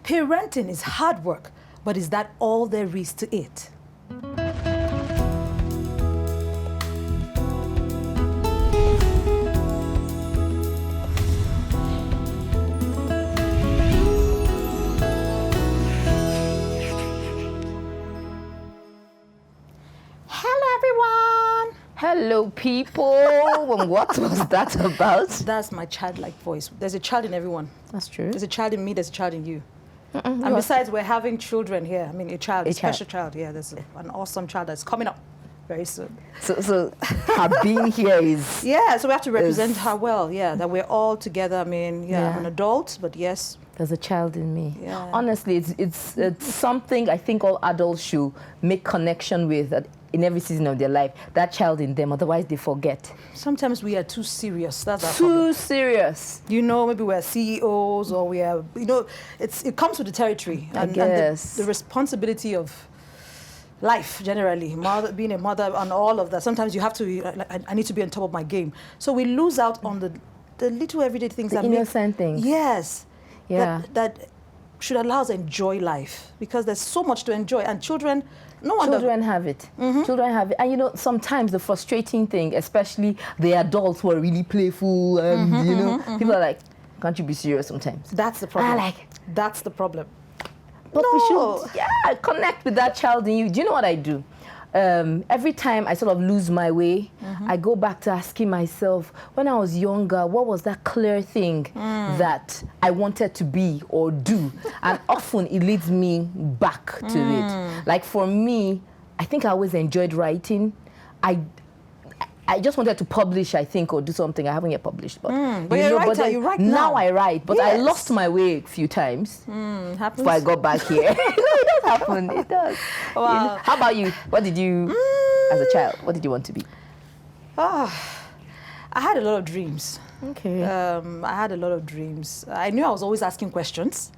Parenting is hard work, but is that all there is to it? Hello, people. What was that about? That's my childlike voice. There's a child in everyone. That's true. There's a child in me, there's a child in you. And besides, we're having children here. I mean, a special child. Yeah, there's an awesome child that's coming up very soon. So her being here is... Yeah, so we have to represent her well. Yeah, that we're all together. I mean, I'm an adult, but yes. There's a child in me. Yeah. Honestly, it's something I think all adults should make connection with in every season of their life. That child in them, otherwise they forget. Sometimes we are too serious. That's our problem. Too serious. You know, maybe we're CEOs or we are, you know, it comes with the territory. And the responsibility of life generally, being a mother and all of that. Sometimes you have to, I need to be on top of my game. So we lose out on the little everyday things. The innocent things. Yes. Yeah. That should allow us to enjoy life, because there's so much to enjoy. And children, children have it. Children have it. And you know, sometimes the frustrating thing, especially the adults who are really playful and, you know, people are like, can't you be serious sometimes? That's the problem. That's the problem. But we should, connect with that child in you. Do you know what I do? Every time I sort of lose my way, I go back to asking myself, when I was younger, what was that clear thing that I wanted to be or do? And often it leads me back to it. Like for me, I think I always enjoyed writing. I just wanted to publish, I think, or do something. I haven't yet published, but you're a writer. You write now. Now I write, but I lost my way a few times happens. before I got back here. It does happen. It does. Wow. You know? How about you? What did you, as a child, what did you want to be? I had a lot of dreams. Okay. I had a lot of dreams. I knew I was always asking questions.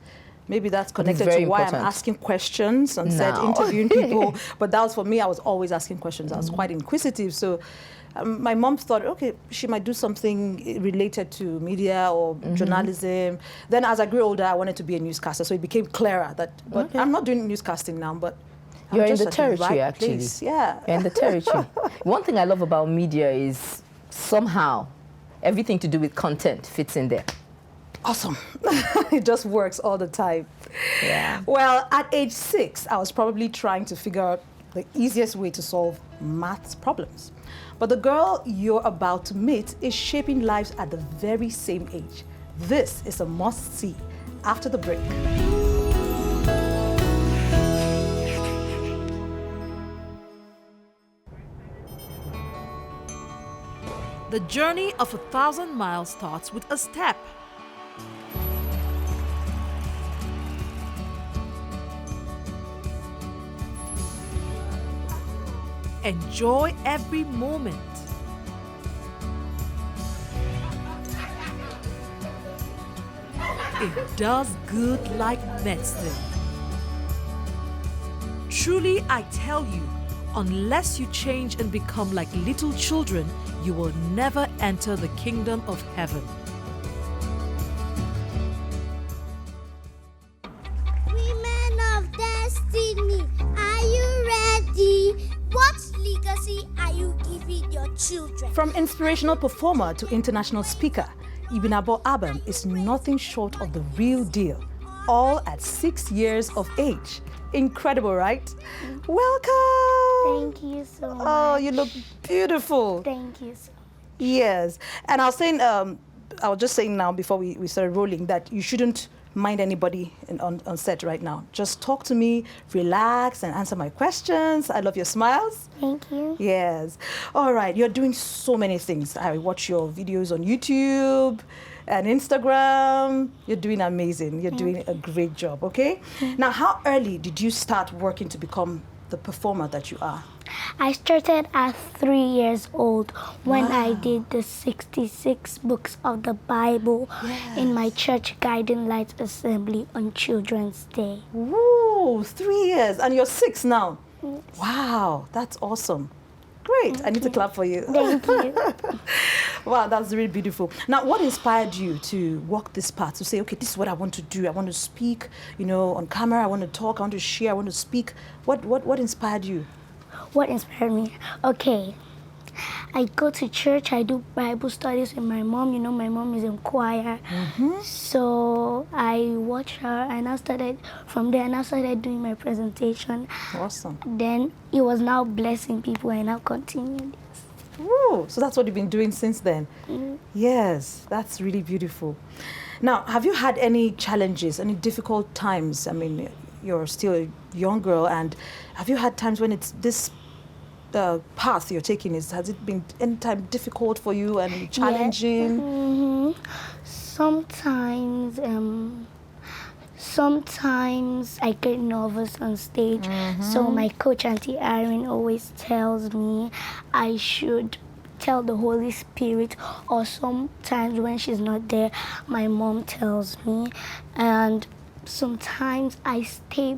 Maybe that's connected to why I'm asking questions and interviewing people. But that was for me. I was always asking questions. I was quite inquisitive. So my mom thought, okay, she might do something related to media or journalism. Then as I grew older, I wanted to be a newscaster. So it became clearer that, but I'm not doing newscasting now, but you're in the territory, actually. Yeah. You're in the territory. One thing I love about media is somehow everything to do with content fits in there. Awesome. It just works all the time. Yeah. Well, at age 6, I was probably trying to figure out the easiest way to solve maths problems. But the girl you're about to meet is shaping lives at the very same age. This is a must-see after the break. The journey of 1,000 miles starts with a step. Enjoy every moment. It does good like medicine. Truly, I tell you, unless you change and become like little children, you will never enter the kingdom of heaven. Women of destiny, are you ready? What legacy are you giving your children? From inspirational performer to international speaker, Ibinabo Abam is nothing short of the real deal, all at 6 years of age. Incredible, right? Welcome! Thank you so much. Oh, you look beautiful. Thank you so much. Yes. And I was just saying now before we started rolling that you shouldn't mind anybody on set right now. Just talk to me, relax, and answer my questions. I love your smiles. Thank you. Yes. All right. You're doing so many things. I watch your videos on YouTube and Instagram. You're doing amazing. You're doing a great job, okay? Now, how early did you start working to become the performer that you are? I started at 3 years old when I did the 66 books of the Bible in my church Guiding Light Assembly on Children's Day. Woo, 3 years. And you're 6 now? Yes. Wow, that's awesome. Great. I need to clap for you. Thank you. Wow, that's really beautiful. Now, what inspired you to walk this path, to say, okay, this is what I want to do. I want to speak, you know, on camera. I want to talk. I want to share. I want to speak. What inspired you? What inspired me? Okay. I go to church, I do Bible studies with my mom. You know, my mom is in choir. So I watch her, and I started doing my presentation. Awesome. Then it was now blessing people, and I continued. Ooh, so that's what you've been doing since then? Yes, that's really beautiful. Now, have you had any challenges, any difficult times? I mean, you're still a young girl, and have you had times when it's this path you're taking, has it been any time difficult for you and challenging? Sometimes I get nervous on stage. So my coach, Aunty Irene, always tells me I should tell the Holy Spirit, or sometimes when she's not there, my mom tells me. And sometimes I stay.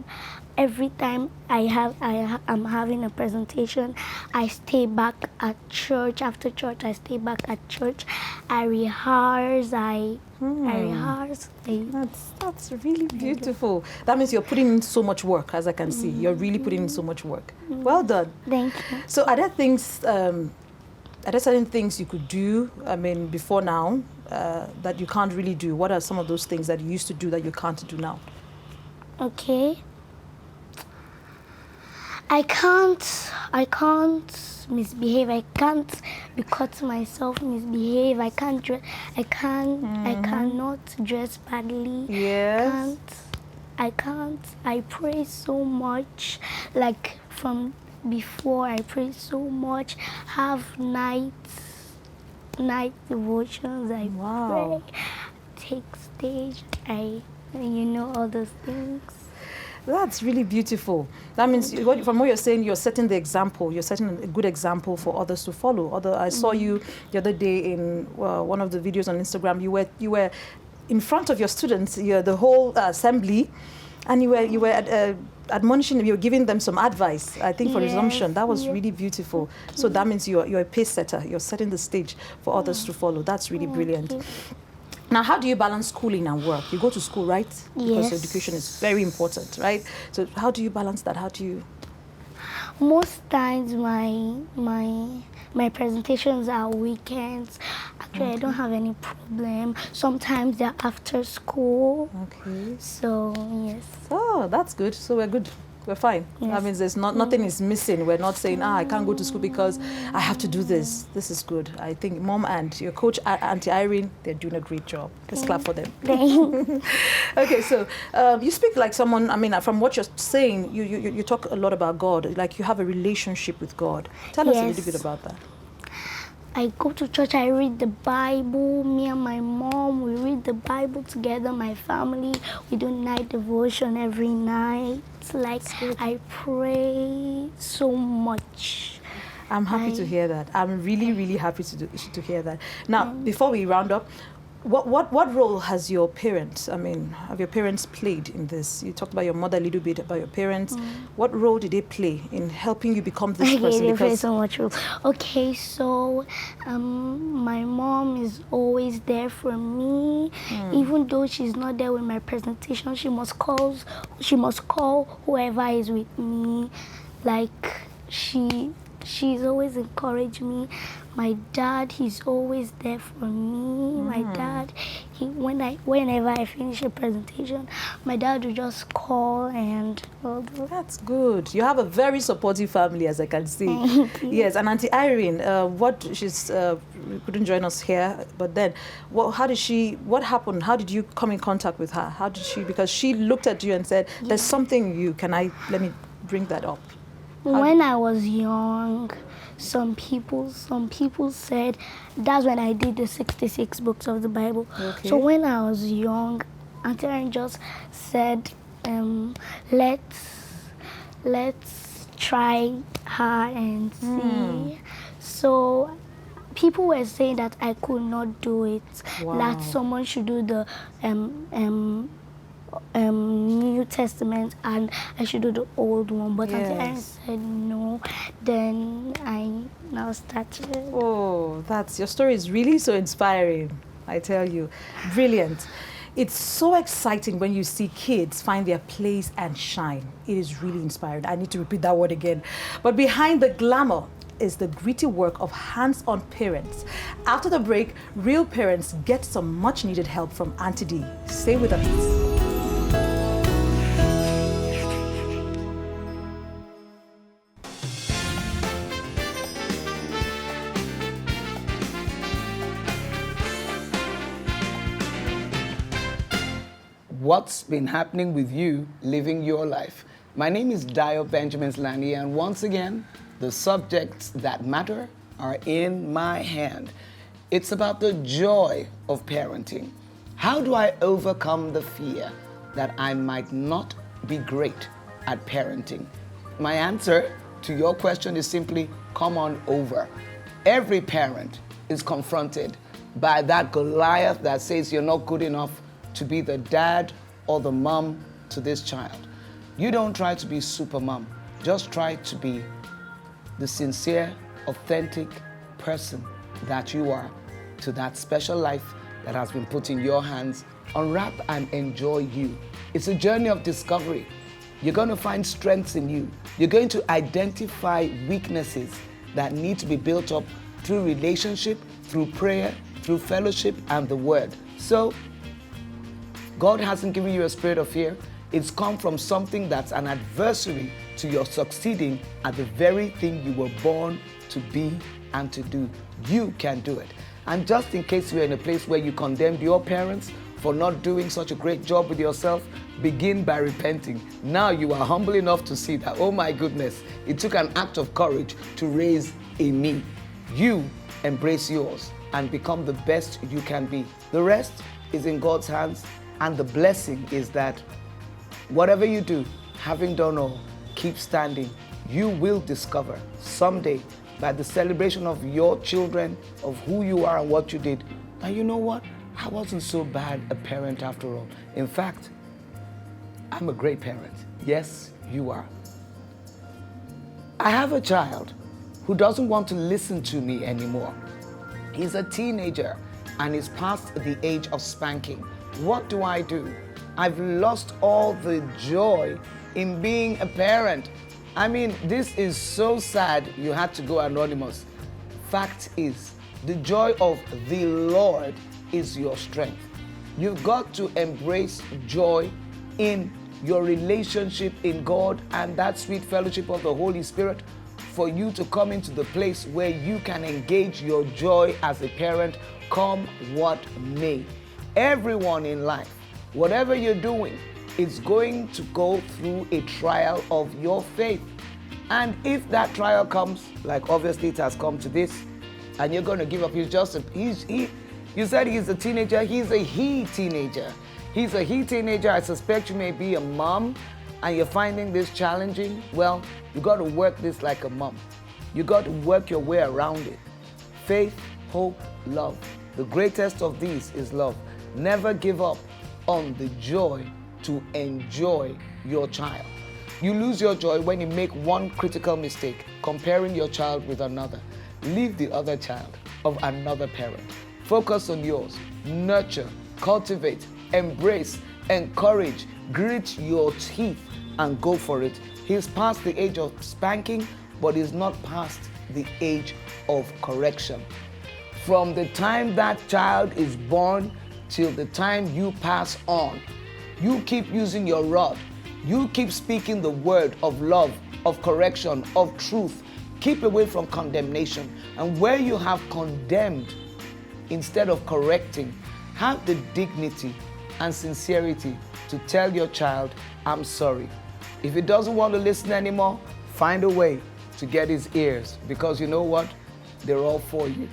Every time I'm having a presentation, I stay back at church. After church, I stay back at church. I rehearse. I rehearse. That's really beautiful. That means you're putting in so much work, as I can see. You're really putting in so much work. Well done. Thank you. So are there things, are there certain things you could do, I mean, before now, that you can't really do? What are some of those things that you used to do that you can't do now? Okay. I can't misbehave. I can't because myself misbehave. I cannot dress badly. Yes. I can't. I pray so much. Like from before, I pray so much. Have night devotions. I pray. Take stage. All those things. That's really beautiful. That means, from what you're saying, you're setting the example. You're setting a good example for others to follow. I saw you the other day in one of the videos on Instagram. You were in front of your students, the whole assembly, and you were admonishing them. You were giving them some advice, I think, for resumption. That was really beautiful. So that means you're a pace setter. You're setting the stage for others to follow. That's really brilliant. Now, how do you balance schooling and work? You go to school, right? Because education is very important, right? So how do you balance that? How do you? Most times my presentations are weekends. Actually, I don't have any problem. Sometimes they're after school. Okay. So, yes. Oh, that's good. So we're good. We're fine. Yes. That means there's nothing is missing. We're not saying, I can't go to school because I have to do this. This is good. I think Mom and your coach, Aunty Irene, they're doing a great job. Let's clap for them. Okay, so you speak like someone, I mean, from what you're saying, you talk a lot about God. Like you have a relationship with God. Tell us a little bit about that. I go to church, I read the Bible. Me and my mom, we read the Bible together. My family, we do night devotion every night. Like, I pray so much. I'm happy to hear that. I'm really, really happy to hear that. Now, before we round up, what role has your parents, have your parents played in this? You talked about your mother a little bit, about your parents. What role did they play in helping you become this person? They play so much role. Okay, so my mom is always there for me. Even though she's not there with my presentation, she must call whoever is with me. Like she's always encouraged me. My dad, he's always there for me. My dad, whenever I finish a presentation, my dad will just call and all that. That's good. You have a very supportive family, as I can see. Yes, and Aunty Irene, we couldn't join us here, but then, what happened? How did you come in contact with her? How did because she looked at you and said, there's something let me bring that up. When I was young, some people said, that's when I did the 66 books of the Bible. Okay. So when I was young, Aunty Irene just said, let's try her and see. So people were saying that I could not do it. Wow. That someone should do the New Testament and I should do the old one, but Auntie Irene said no. Then I now started. Oh, your story is really so inspiring, I tell you. Brilliant. It's so exciting when you see kids find their place and shine. It is really inspiring. I need to repeat that word again. But behind the glamour is the gritty work of hands-on parents. After the break, real parents get some much-needed help from Aunty D. Stay with us. What's been happening with you living your life? My name is Dayo Benjamin-Laniyi, and once again, the subjects that matter are in my hand. It's about the joy of parenting. How do I overcome the fear that I might not be great at parenting? My answer to your question is simply, come on over. Every parent is confronted by that Goliath that says you're not good enough to be the dad or the mom to this child. You don't try to be super mom. Just try to be the sincere, authentic person that you are to that special life that has been put in your hands. Unwrap and enjoy you. It's a journey of discovery. You're going to find strengths in you. You're going to identify weaknesses that need to be built up through relationship, through prayer, through fellowship, and the word. So, God hasn't given you a spirit of fear. It's come from something that's an adversary to your succeeding at the very thing you were born to be and to do. You can do it. And just in case you're in a place where you condemned your parents for not doing such a great job with yourself, begin by repenting. Now you are humble enough to see that, oh my goodness, it took an act of courage to raise a me. You embrace yours and become the best you can be. The rest is in God's hands. And the blessing is that whatever you do, having done all, keep standing. You will discover someday by the celebration of your children, of who you are and what you did, and you know what? I wasn't so bad a parent after all. In fact, I'm a great parent. Yes, you are. I have a child who doesn't want to listen to me anymore. He's a teenager and is past the age of spanking. What do? I've lost all the joy in being a parent. I mean, this is so sad you had to go anonymous. Fact is, the joy of the Lord is your strength. You've got to embrace joy in your relationship in God and that sweet fellowship of the Holy Spirit for you to come into the place where you can engage your joy as a parent, come what may. Everyone in life, whatever you're doing, is going to go through a trial of your faith. And if that trial comes, like obviously it has come to this, and you're going to give up, you said he's a teenager, he's a he-teenager. He's a he-teenager. I suspect you may be a mom and you're finding this challenging. Well, you got to work this like a mom. You got to work your way around it. Faith, hope, love. The greatest of these is love. Never give up on the joy to enjoy your child. You lose your joy when you make one critical mistake, comparing your child with another. Leave the other child of another parent. Focus on yours. Nurture, cultivate, embrace, encourage, grit your teeth and go for it. He's past the age of spanking, but he's not past the age of correction. From the time that child is born till the time you pass on, you keep using your rod. You keep speaking the word of love, of correction, of truth. Keep away from condemnation. And where you have condemned, instead of correcting, have the dignity and sincerity to tell your child, I'm sorry. If he doesn't want to listen anymore, find a way to get his ears, because you know what? They're all for you.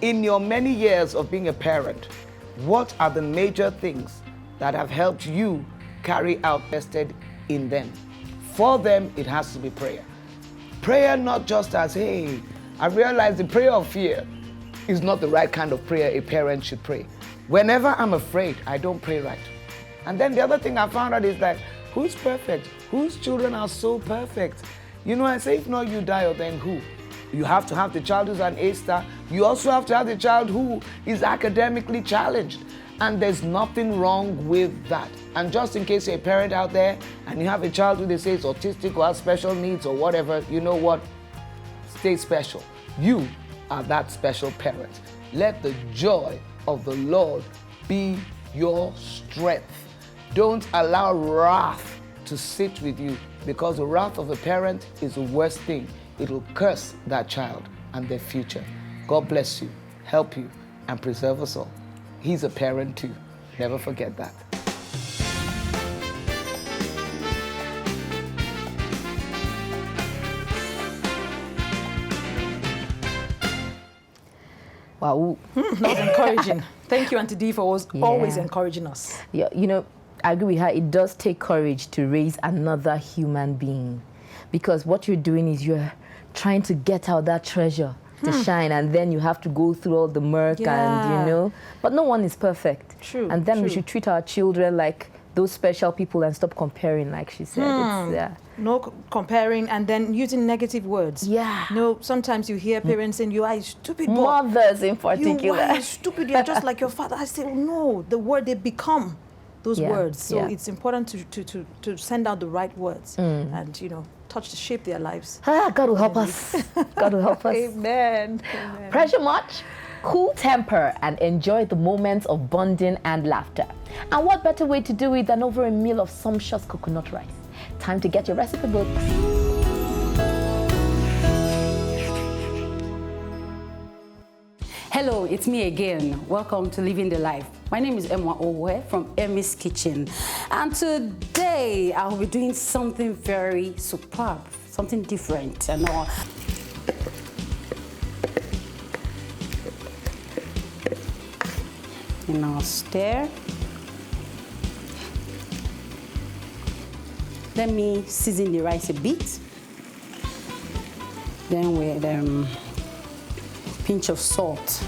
In your many years of being a parent, what are the major things that have helped you carry out vested in them? For them, it has to be prayer. Prayer not just as, hey, I realize the prayer of fear is not the right kind of prayer a parent should pray. Whenever I'm afraid, I don't pray right. And then the other thing I found out is that who's perfect? Whose children are so perfect? You know, I say, if not you, Dayo, then who? You have to have the child who's an A-star. You also have to have the child who is academically challenged. And there's nothing wrong with that. And just in case you're a parent out there and you have a child who they say is autistic or has special needs or whatever, you know what? Stay special. You are that special parent. Let the joy of the Lord be your strength. Don't allow wrath to sit with you, because the wrath of a parent is the worst thing. It'll curse that child and their future. God bless you, help you, and preserve us all. He's a parent too. Never forget that. Wow. That was encouraging. Thank you, Aunty D, for always encouraging us. Yeah, you know, I agree with her. It does take courage to raise another human being, because what you're doing is you're trying to get out that treasure to shine, and then you have to go through all the murk and, you know, but no one is perfect. True. And then we should treat our children like those special people and stop comparing, like she said. It's, no comparing, and then using negative words. Yeah. No, sometimes you hear parents saying, you are a stupid boy. Mothers in particular. You are stupid, you're just like your father. I say, oh, no, the word, they become those words. So it's important to send out the right words and, you know, touch to shape their lives. God will help us. God will help us. Amen. Amen. Pressure much? Cool temper and enjoy the moments of bonding and laughter. And what better way to do it than over a meal of sumptuous coconut rice? Time to get your recipe books. Hello, it's me again. Welcome to Living the Life. My name is Emma Owe from Emmy's Kitchen. And today I'll be doing something very superb, something different. And I'll stir. Let me season the rice a bit. Then with pinch of salt,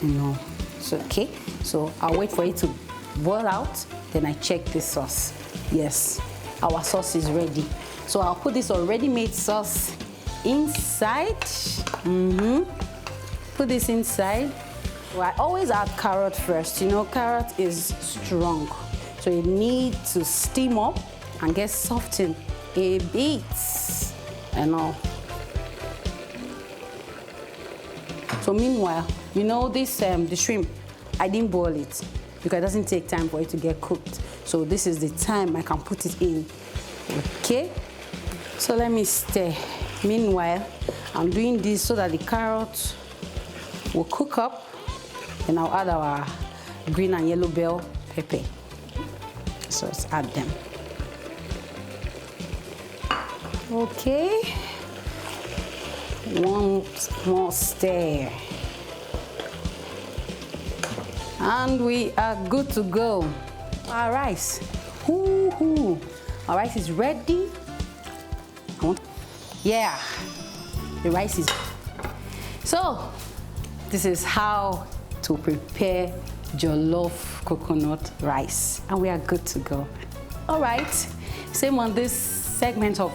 you know. So okay, so I'll wait for it to boil out, then I check the sauce. Yes, our sauce is ready. So I'll put this already made sauce inside. Put this inside. Well, I always add carrot first. You know, carrot is strong, so it needs to steam up and get softened a bit, and all. So meanwhile, you know this the shrimp, I didn't boil it because it doesn't take time for it to get cooked. So this is the time I can put it in. Okay, so let me stir. Meanwhile, I'm doing this so that the carrot will cook up, and I'll add our green and yellow bell pepper. So let's add them. Okay. One more stir. And we are good to go. Our rice. Our rice is ready. Yeah, the rice is. So, this is how to prepare jollof coconut rice. And we are good to go. All right, same on this segment of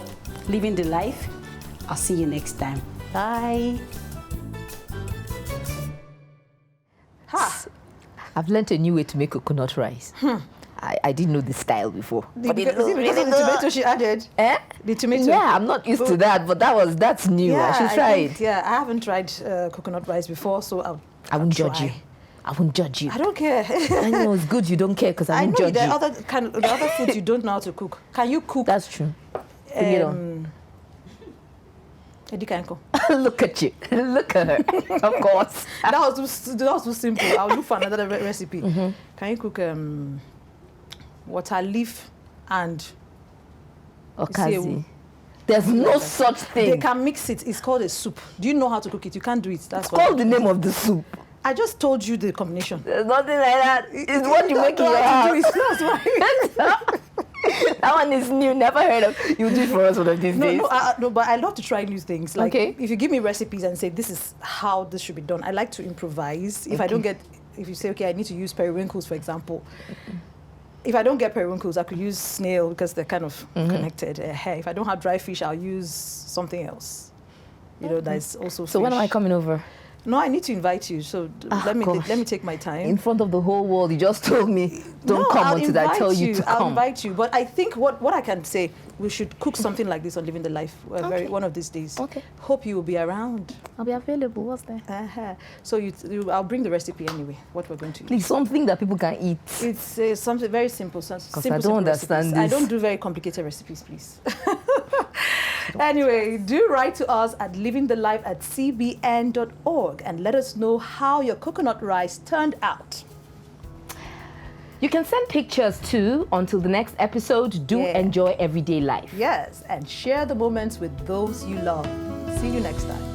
Living the Life. I'll see you next time. Bye. I've learned a new way to make coconut rice. I didn't know the style before. But is it because of the tomato she added? Eh? The tomato? Yeah, I'm not used to that, but that's new. Yeah, I should try it. Yeah, I haven't tried coconut rice before, so I won't judge you. I won't judge you. I don't care. I know it's good you don't care because I won't judge you. The other foods you don't know how to cook. Can you cook? That's true. Bring it on. Look at you. Look at her. Of course. that was too simple. I'll look for another recipe. Can you cook water leaf and okazi? There's no such thing. They can mix it. It's called a soup. Do you know how to cook it? You can't do it. That's it's called the name of the soup. I just told you the combination. There's nothing like that. It's what you make in your house. That one is new. Never heard of. You do it for us one of these days. No, but I love to try new things. Like okay. If you give me recipes and say this is how this should be done, I like to improvise. If I don't get, if you say okay, I need to use periwinkles, for example, if I don't get periwinkles, I could use snail because they're kind of connected. If I don't have dry fish, I'll use something else. You know, that's also So fish. when am I coming over? No, I need to invite you. So let me take my time. In front of the whole world, you just told me don't come until I tell you to come. I'll invite you. But I think what I can say, we should cook something like this on Living the Life one of these days. Okay. Hope you will be around. I'll be available. What's there? So I'll bring the recipe anyway. What we're going to eat. Please, something that people can eat. It's something very simple. Because I don't understand this. I don't do very complicated recipes, please. Anyway, do write to us at livingthelife@cbn.org and let us know how your coconut rice turned out. You can send pictures too. Until the next episode, do enjoy everyday life. Yes, and share the moments with those you love. See you next time.